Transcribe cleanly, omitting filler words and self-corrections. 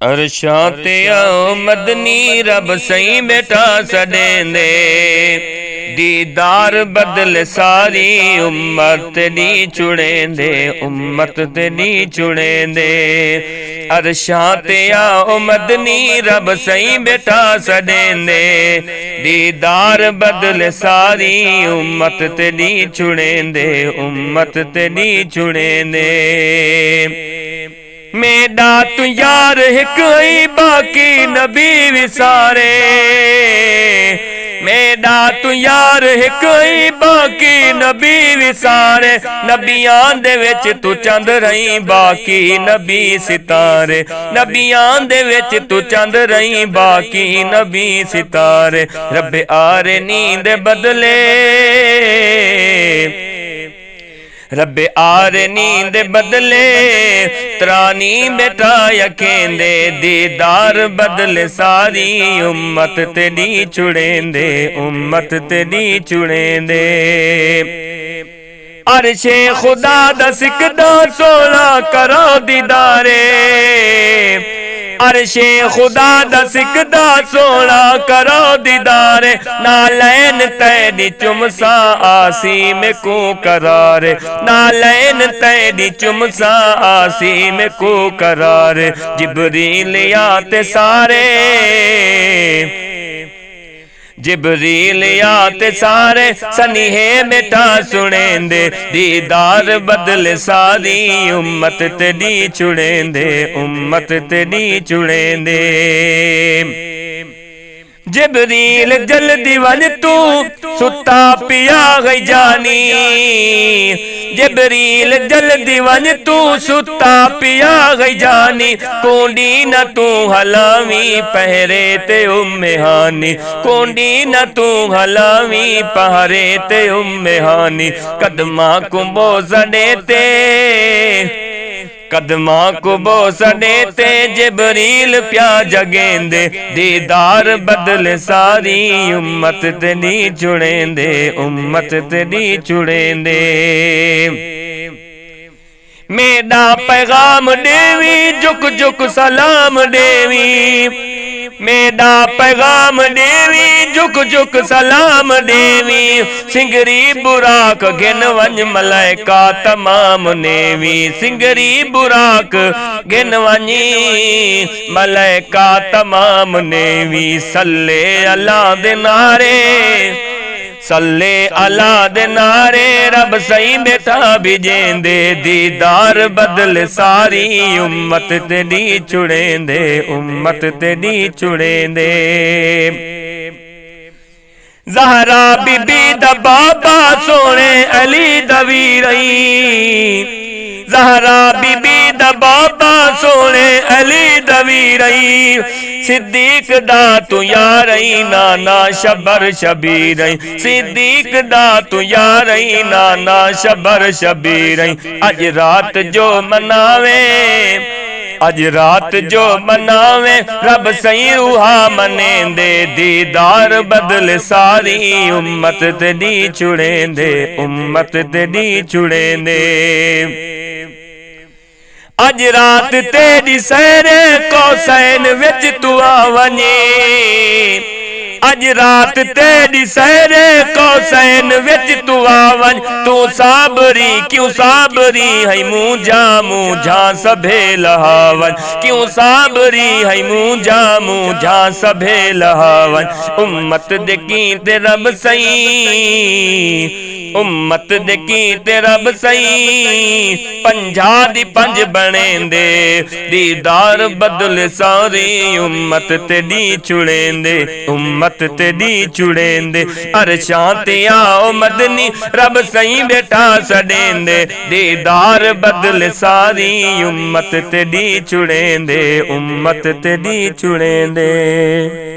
अरशां ते आओ मदनी रब सही बेटा सडेंदे, दीदार बदल सारी उम्मत दी चुड़ेंदे, उम्मत दी चुड़ेंदे। अरशां ते आओ मदनी रब सही बेटा सडेंदे, दीदार बदल सारी उम्मत दी चुड़ेंदे, उम्मत दी चुड़ेंदे। मेरा तू यार हिक ही बाकी नबी विसारे, मेरा तू यार हिक ही बाकी नबी विसारे। नबियां दे विच तू चंद रही बाकी नबी सितारे, नबियां दे विच तू चंद रही बाकी नबी सितारे। रब्बे आरे नींद बदले, रब्बे आरे नींद बदले, त्रानी बेटा यकेंदे, दीदार बदले सारी उम्मत तेरी चुड़ेंदे, उम्मत तेरी चुड़ेंदे। अरशे खुदा दा सिकदा सोना करो दीदारे, अरशे खुदा दा सिकदा सोना करो दीदारे। नालैन तेरी चुमसा आसी में को करारे, नालैन तेरी चुमसा आसी में को करारे। जिब्रील आते सारे, जिब्रील आते सारे सनीहे बेटा सुनेंदे, दीदार बदल सारी उम्मत तेरी चुड़ेंदे, उम्मत तेरी चुड़ेंदे। जिब्रील जल्दी वन तू सुता पिया गई जानी, जिब्रील जल्दी वन तू सुता पिया गई जानी। कोंडी न तू हलावी पहरे ते उम्मे हानी, कोंडी न तू हलावी पहरे ते उम्मे हानी। कदमा को बोझने ते, कदमा को बोसने ते जिब्रील प्या जगेंदे, दीदार बदल सारी उम्मत तेरी चुड़ेंदे, उम्मत तेरी चुड़ेंदे। मेरा पैगाम देवी जुक जुक सलाम देवी, मेरा पैगाम देवी जुक जुक सलाम देवी। सिंगरी बुराक गिन वंज मलाइका तमाम नेवी, सिंगरी बुराक गिन वंजी मलाइका तमाम नेवी। सल्ले अला दे नारे, सल्ले अला दे नारे, रब सही बेटा भिजेंदे, दीदार बदल सारी उम्मत तेरी चुड़ेंदे, उम्मत तेरी चुड़ेंदे। ज़हरा बीबी दा बाबा सोने अली दवी रही, ज़हरा बीबी दा बाबा सोने अली दवी रही। सिद्दीक दा तू यारई नाना शबर शबीर, सिद्दीक दा तू यारई नाना शबर शबीर। अज रात जो मनावे, अज रात जो मनावे, रब सही रूहा मनेंदे, दीदार बदल सारी उम्मत तेरी चुड़ेंदे, उम्मत तेरी चुड़ेंदे। अज रात तेरी सैरे कौसैन विच तू आवने, अज रात तेरी सैरे कौसैन विच तू आवन। तू साबरी क्यों साबरी है मूझा मूझा सभे लहावन, क्यों साबरी है मूझा मूझा सभे लहावन। उम्मत दे कीते रब सही, उम्मत दे कीते रब सही, पंजा दी पंज बनेंदे, दीदार बदल सारी उम्मत तेरी चुड़ेंदे, उम्मत तेरी चुड़ेंदे। अरशां ते आओ मदनी रब सही बेटा सडेंदे, दीदार बदल सारी उम्मत तेरी चुड़ेंदे, उम्मत तेरी चुड़ेंदे।